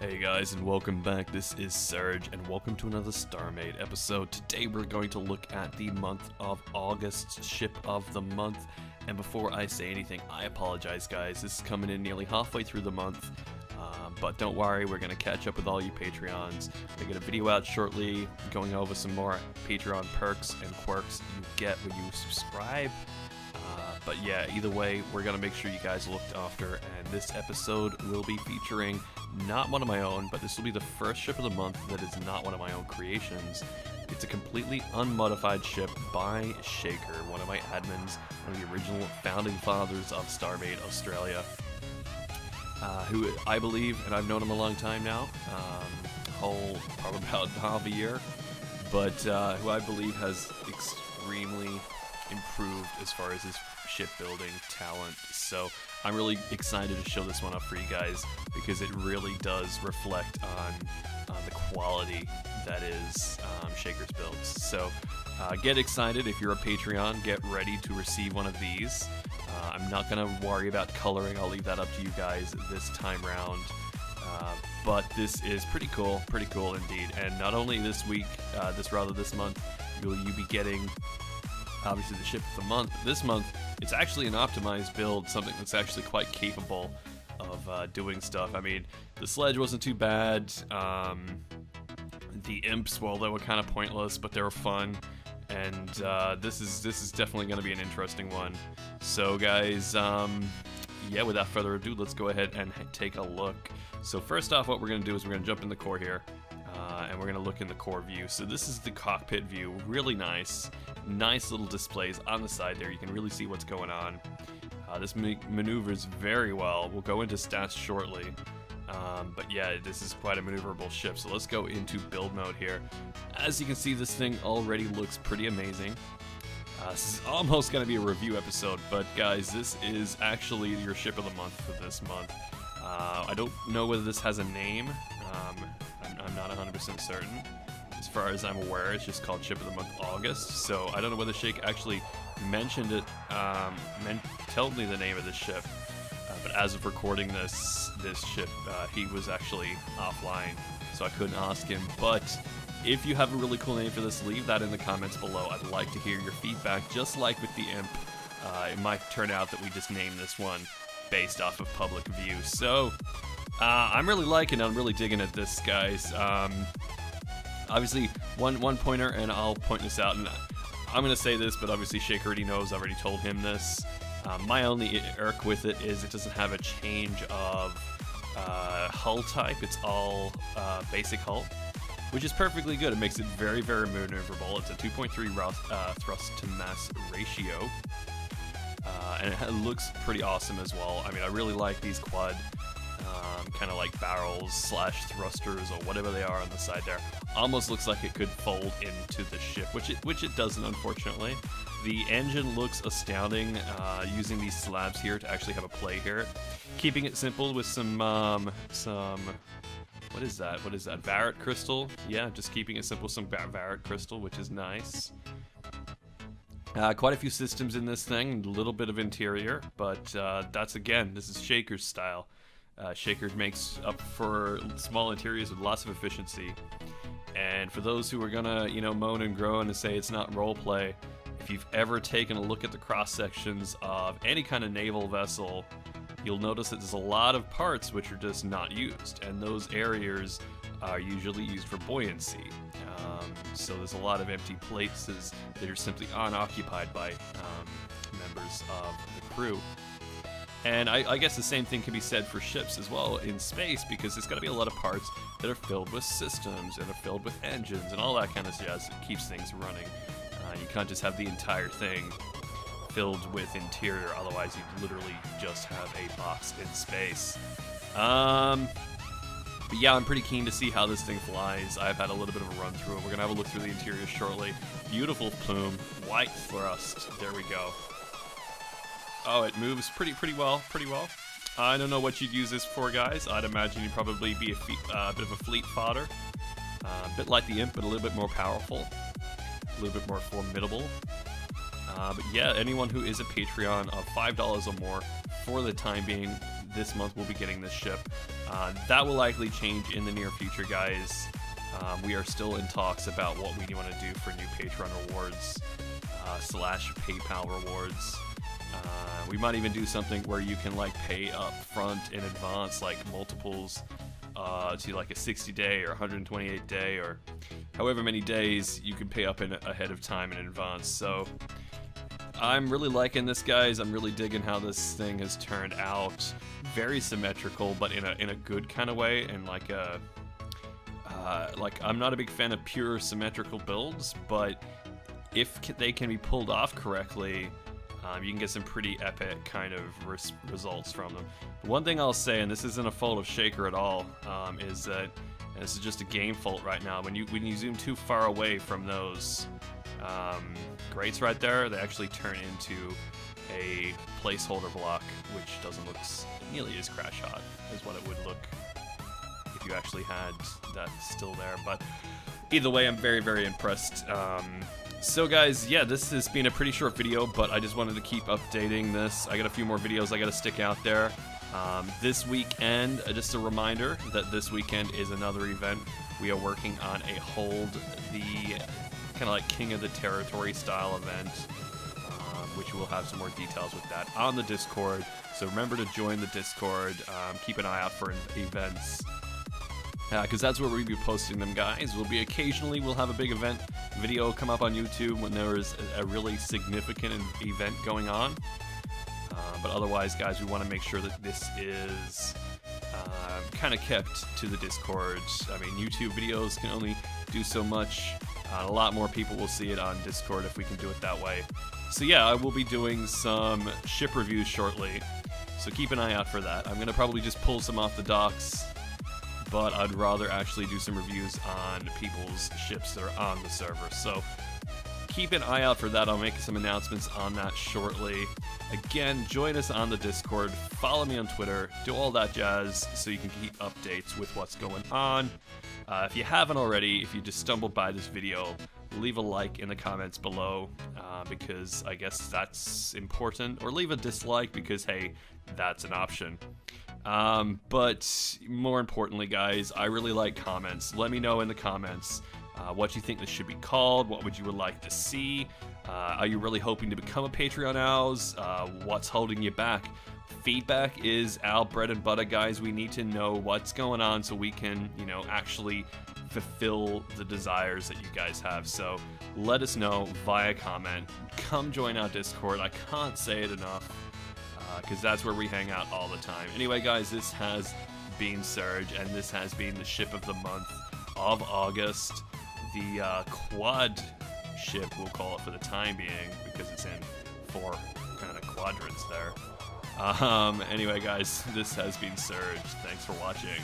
Hey guys, and welcome back. This is Serge, and welcome to another StarMade episode. Today we're going to look at the month of August, ship of the month. And before I say anything, I apologize guys. This is coming in nearly halfway through the month. But don't worry, we're going to catch up with all you Patreons. I get a video out shortly going over some more Patreon perks and quirks you get when you subscribe. But yeah, either way, we're going to make sure you guys are looked after, and this episode will be featuring not one of my own, but this will be the first ship of the month that is not one of my own creations. It's a completely unmodified ship by Shaker, one of my admins, one of the original founding fathers of StarMade Australia, who I believe, and I've known him a long time now, probably about half a year, but who I believe has extremely improved as far as his shipbuilding talent. So I'm really excited to show this one up for you guys because it really does reflect on the quality that is Shaker's builds. So get excited if you're a Patreon. Get ready to receive one of these. I'm not going to worry about coloring. I'll leave that up to you guys this time round. But this is pretty cool indeed. And not only this week, this month, will you be getting obviously the ship of the month, but this month it's actually an optimized build, something that's actually quite capable of doing stuff. I mean, the sledge wasn't too bad. The imps, well, they were kind of pointless, but they were fun. And this is definitely going to be an interesting one. So guys, yeah, without further ado, let's go ahead and take a look. So first off, what we're going to do is we're going to jump in the core here. And we're going to look in the core view. So this is the cockpit view. Really nice little displays on the side there. You can really see what's going on. This maneuvers very well. We'll go into stats shortly. But yeah, this is quite a maneuverable ship. So let's go into build mode here. As you can see, this thing already looks pretty amazing. This is almost going to be a review episode, but guys, this is actually your ship of the month for this month. I don't know whether this has a name. I'm not 100% certain. As far as I'm aware, it's just called Ship of the Month August. So I don't know whether Shake actually mentioned it, told me the name of this ship. But as of recording this ship, he was actually offline, so I couldn't ask him. But if you have a really cool name for this, leave that in the comments below. I'd like to hear your feedback, just like with the Imp. It might turn out that we just named this one based off of public view. So I'm really liking it. I'm really digging at this, guys. Obviously, one pointer, and I'll point this out, and I'm going to say this, but obviously Shaker already knows. I've already told him this. My only irk with it is it doesn't have a change of hull type. It's all basic hull, which is perfectly good. It makes it very, very maneuverable. It's a 2.3 thrust to mass ratio. And it looks pretty awesome as well. I mean, I really like these quad kind of like barrels slash thrusters or whatever they are on the side there. Almost looks like it could fold into the ship, which it doesn't, unfortunately. The engine looks astounding, using these slabs here to actually have a play here. Keeping it simple with some what is that? Varret crystal? Yeah, just keeping it simple with some Varret crystal, which is nice. Quite a few systems in this thing, a little bit of interior, but this is Shaker's style. Shaker makes up for small interiors with lots of efficiency. And for those who are gonna, moan and groan and say it's not roleplay, if you've ever taken a look at the cross sections of any kind of naval vessel, you'll notice that there's a lot of parts which are just not used, and those areas are usually used for buoyancy. So there's a lot of empty places that are simply unoccupied by members of the crew. And I guess the same thing can be said for ships as well in space, because there's got to be a lot of parts that are filled with systems and are filled with engines and all that kind of jazz that keeps things running. You can't just have the entire thing filled with interior, otherwise you'd literally just have a box in space. But yeah, I'm pretty keen to see how this thing flies. I've had a little bit of a run through it. We're going to have a look through the interior shortly. Beautiful plume, white thrust, there we go. Oh, it moves pretty well. I don't know what you'd use this for, guys. I'd imagine you'd probably be a bit of a fleet fodder. A bit like the Imp, but a little bit more powerful. A little bit more formidable. But yeah, anyone who is a Patreon of $5 or more for the time being, this month we'll be getting this ship. That will likely change in the near future, guys. We are still in talks about what we want to do for new Patreon rewards / PayPal rewards. We might even do something where you can like pay up front in advance, like multiples to like a 60-day or 128-day or however many days you can pay up ahead of time in advance. So I'm really liking this, guys. I'm really digging how this thing has turned out. Very symmetrical, but in a good kind of way, and like a I'm not a big fan of pure symmetrical builds, but if they can be pulled off correctly, you can get some pretty epic kind of results from them. One thing I'll say, and this isn't a fault of Shaker at all, is that, and this is just a game fault right now, when you zoom too far away from those grates right there, they actually turn into a placeholder block, which doesn't look nearly as crash hot as what it would look if you actually had that still there. But either way, I'm very, very impressed. So guys, yeah, this has been a pretty short video, but I just wanted to keep updating this. I got a few more videos I got to stick out there. This weekend, just a reminder that this weekend is another event. We are working on a Hold the kind of like King of the Territory style event, which we'll have some more details with that on the Discord. So remember to join the Discord. Keep an eye out for events, because that's where we'll be posting them, guys. We'll have a big event video come up on YouTube when there is a really significant event going on. But otherwise, guys, we want to make sure that this is kind of kept to the Discord. I mean, YouTube videos can only do so much. A lot more people will see it on Discord if we can do it that way. So yeah, I will be doing some ship reviews shortly, so keep an eye out for that. I'm going to probably just pull some off the docks, but I'd rather actually do some reviews on people's ships that are on the server. So keep an eye out for that. I'll make some announcements on that shortly. Again, join us on the Discord, follow me on Twitter, do all that jazz so you can keep updates with what's going on. If you haven't already, if you just stumbled by this video, leave a like in the comments below, because I guess that's important, or leave a dislike because, hey, that's an option. But more importantly, guys, I really like comments. Let me know in the comments what you think this should be called. What would you like to see? Are you really hoping to become a Patreon Owls? What's holding you back? Feedback is our bread and butter, guys. We need to know what's going on so we can, actually fulfill the desires that you guys have. So let us know via comment. Come join our Discord. I can't say it enough, because that's where we hang out all the time. Anyway, guys, this has been Surge, and this has been the ship of the month of August. The quad ship, we'll call it for the time being, because it's in 4 kind of quadrants there. Anyway, guys, this has been Surge. Thanks for watching.